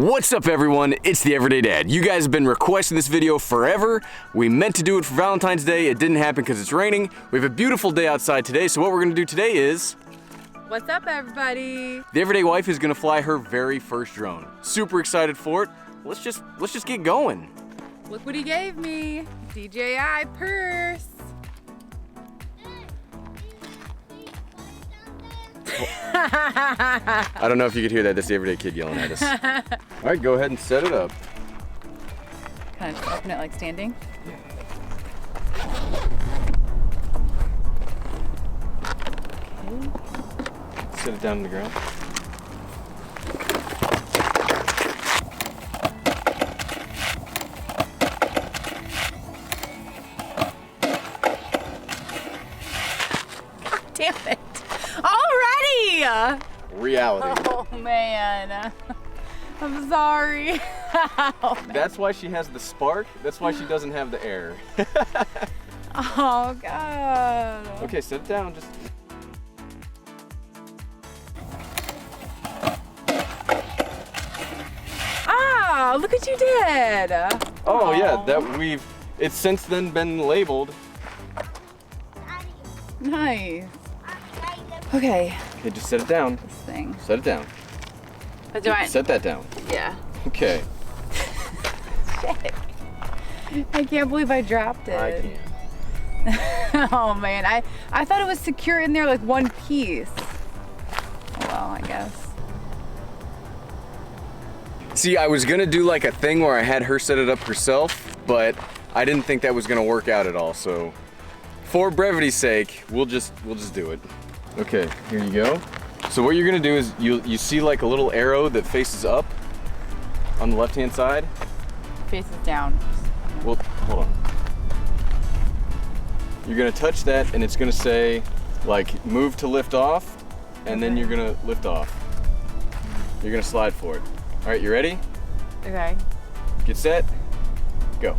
What's up everyone, it's the Everyday Dad. You guys have been requesting this video forever. We meant to do it for Valentine's Day. It didn't happen because it's raining. We have a beautiful day outside today, so what we're gonna do today is... What's up everybody? The Everyday Wife is gonna fly her very first drone. Super excited for it. Let's just get going. Look what he gave me, DJI purse. I don't know if you could hear that. That's the Everyday Kid yelling at us. All right, go ahead and set it up. Kind of open it like standing. Okay. Set it down on the ground. God damn it. Already! Reality. Oh man. I'm sorry. That's why she has the Spark. That's why she doesn't have the Air. Oh God. Okay, set it down. Just. Ah, look what you did. Oh yeah, it's since then been labeled. Nice. Okay. Okay, just set it down. This thing. Set it down. But do I? Set that down. Yeah. Okay. Shit. I can't believe I dropped it. I can't. Oh man, I thought it was secure in there like one piece. Well, I guess. See, I was gonna do like a thing where I had her set it up herself, but I didn't think that was gonna work out at all. So, for brevity's sake, we'll just do it. Okay, here you go. So what you're gonna do is you see like a little arrow that faces up on the left-hand side. Faces down. Well, hold on. You're gonna touch that and it's gonna say like move to lift off, and then you're gonna lift off. You're gonna slide for it. All right, you ready? Okay. Get set, go.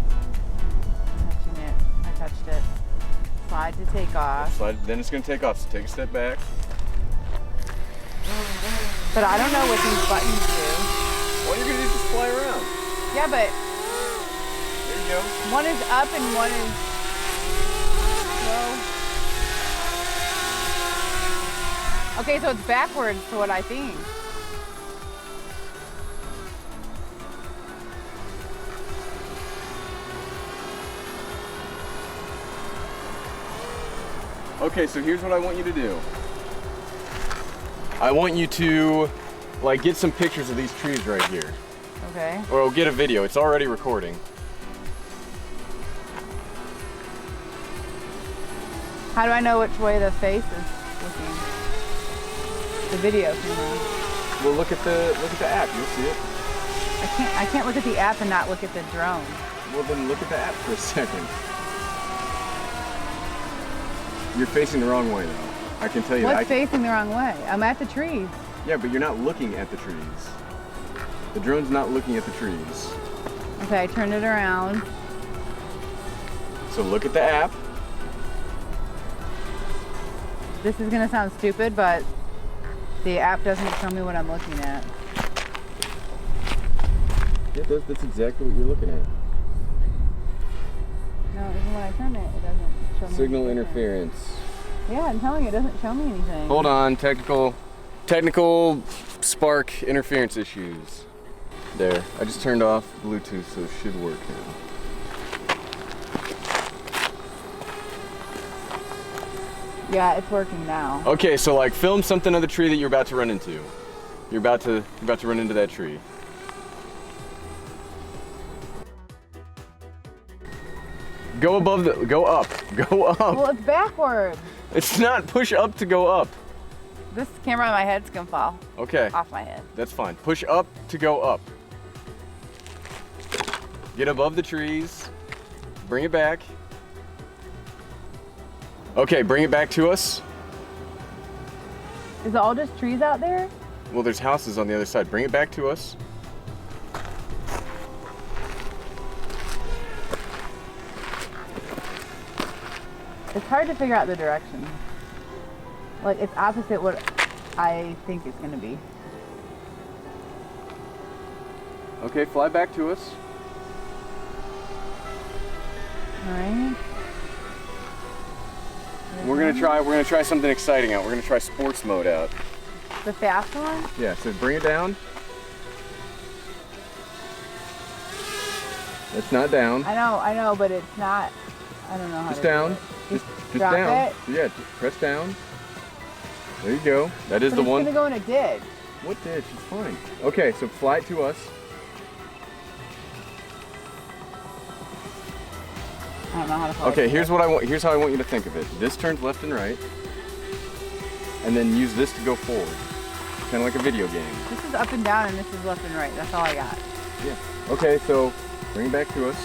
Touching it. I touched it. Slide to take off. Slide, then it's gonna take off, so take a step back. But I don't know what these buttons do. All you're gonna do is just fly around. Yeah, but There you go. one is up and one is low. Okay, so it's backwards to what I think. Okay, so here's what I want you to do. I want you to like get some pictures of these trees right here. Okay. Or get a video, it's already recording. How do I know which way the face is looking? The video camera. Well, look at the app, you'll see it. I can't look at the app and not look at the drone. Well, then look at the app for a second. You're facing the wrong way though. I can tell you that. What's facing the wrong way? I'm at the trees. Yeah, but you're not looking at the trees. The drone's not looking at the trees. Okay, I turned it around. So look at the app. This is gonna sound stupid, but the app doesn't show me what I'm looking at. Yeah, that's exactly what you're looking at. No, even when I turn it, it doesn't show me. Signal anything. interference. Yeah, I'm telling you, it doesn't show me anything. Hold on, technical Spark interference issues. There, I just turned off Bluetooth, so it should work now. Yeah, it's working now. Okay, so like film something of the tree that you're about to run into. You're about to run into that tree. Go up, go up. Well, it's backwards. It's not push up to go up. This camera on my head's gonna fall Okay, off my head. that's fine. Push up to go up. Get above the trees. Bring it back. Okay, bring it back to us. Is it all just trees out there? Well, there's houses on the other side. Bring it back to us. It's hard to figure out the direction. Like, it's opposite what I think it's gonna be. Okay, fly back to us. All right. We're gonna try something exciting out. We're gonna try sports mode out. The fast one? Yeah, so bring it down. It's not down. I know, but it's not. I don't know how Just to down. do it. Just drop down. it? Yeah, just press down. There you go. That is But the it's one. gonna go in a ditch. What ditch? It's fine. Okay, so fly it to us. I don't know how to fly. Okay, here's what I want. Here's how I want you to think of it. This turns left and right, and then use this to go forward, kind of like a video game. This is up and down, and this is left and right. That's all I got. Yeah. Okay, so bring it back to us.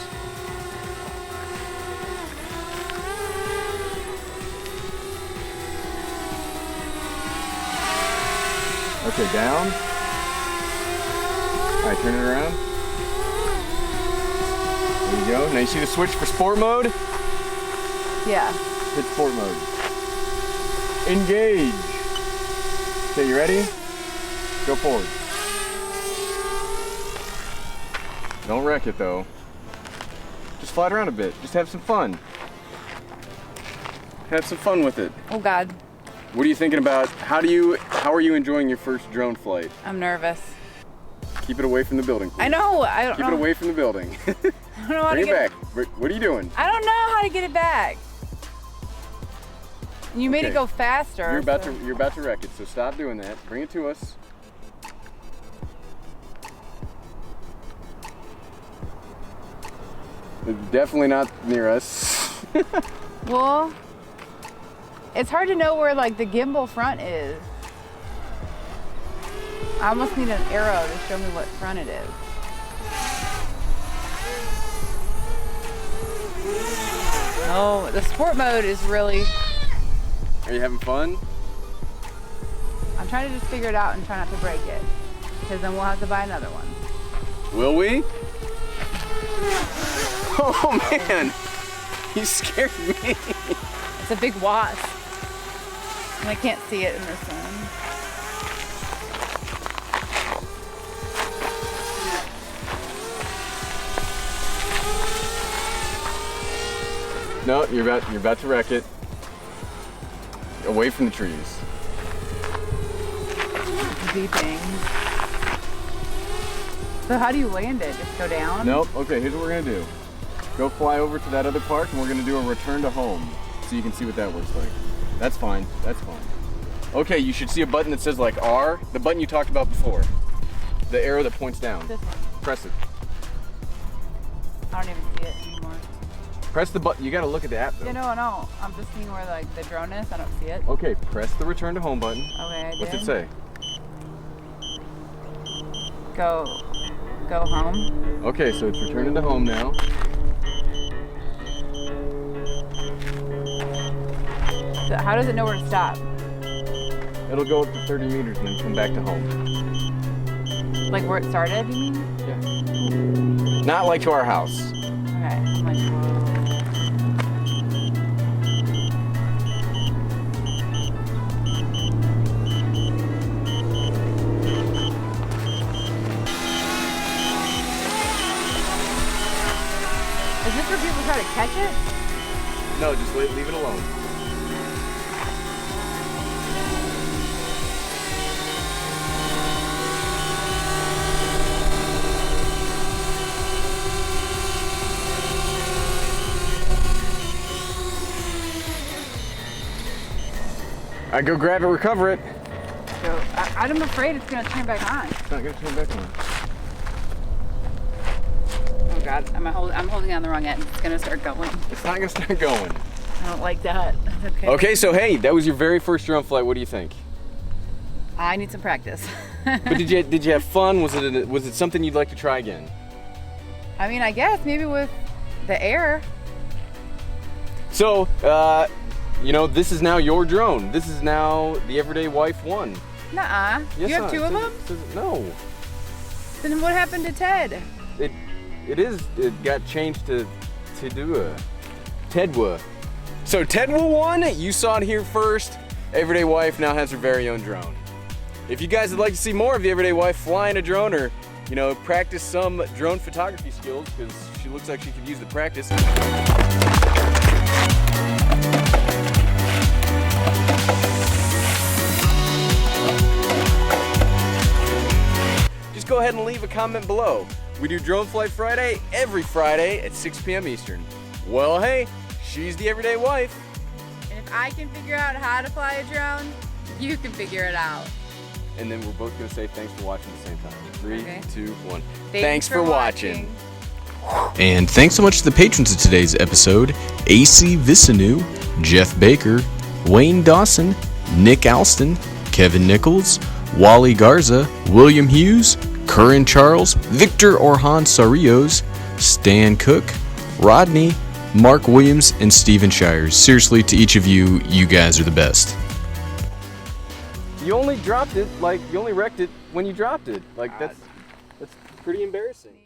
Okay, down. All right, turn it around. There you go. Now you see the switch for sport mode? Yeah. Hit sport mode. Engage. Okay, you ready? Go forward. Don't wreck it though. Just fly it around a bit. Just have some fun. Have some fun with it. Oh God. What are you thinking about? How are you enjoying your first drone flight? I'm nervous. Keep it away from the building, please. I know. I don't Keep know. it away from the building. I don't know how Bring to it get back. What are you doing? I don't know how to get it back. You made Okay. it go faster. You're about to wreck it, so stop doing that. Bring it to us. It's definitely not near us. Well, it's hard to know where like the gimbal front is. I almost need an arrow to show me what front it is. Oh, the sport mode is really. Are you having fun? I'm trying to just figure it out and try not to break it, because then we'll have to buy another one. Will we? Oh man, you scared me. It's a big wasp, and I can't see it in this one. No, you're about to wreck it. Away from the trees. Beeping. So how do you land it? Just go down? Nope. Okay, here's what we're gonna do. Go fly over to that other park, and we're gonna do a return to home, so you can see what that looks like. That's fine. That's fine. Okay, you should see a button that says like R, the button you talked about before. The arrow that points down. This one. Press it. I don't even see it anymore. Press the button. You gotta look at the app though. Yeah, no. I'm just seeing where like the drone is. I don't see it. Okay, press the return to home button. Okay, I did. What's it say? Go home. Okay, so it's returning to home now. So how does it know where to stop? It'll go up to 30 meters and then come back to home. Like where it started, you mean? Yeah. Not like to our house. Okay. I'm like, whoa. Is this where people try to catch it? No, just leave it alone. I go grab it, recover it. So I'm afraid it's gonna turn back on. It's not gonna turn back on. Oh God, I'm holding on the wrong end. It's gonna start going. It's not gonna start going. I don't like that. Okay. Okay, so hey, that was your very first drone flight. What do you think? I need some practice. But did you have fun? Was it something you'd like to try again? I mean, I guess maybe with the air. So, you know, this is now your drone. This is now the Everyday Wife 1. Nuh-uh. Yes, You have two of them? No. Then what happened to Ted? It got changed to Tedwa. So Tedwa 1, you saw it here first. Everyday Wife now has her very own drone. If you guys would like to see more of the Everyday Wife flying a drone or you know, practice some drone photography skills because she looks like she could use the practice. Just go ahead and leave a comment below. We do Drone Flight Friday every Friday at 6 p.m. Eastern. Well, hey, she's the everyday wife. And if I can figure out how to fly a drone, you can figure it out. And then we're both gonna say thanks for watching at the same time. 3, Okay. 2, 1. Thanks for watching. And thanks so much to the patrons of today's episode: AC Visanu, Jeff Baker, Wayne Dawson, Nick Alston, Kevin Nichols, Wally Garza, William Hughes, Curran Charles, Victor Orhan Sarios, Stan Cook, Rodney, Mark Williams, and Steven Shires. Seriously, to each of you, you guys are the best. You only dropped it, like, you only wrecked it when you dropped it. Like, that's pretty embarrassing.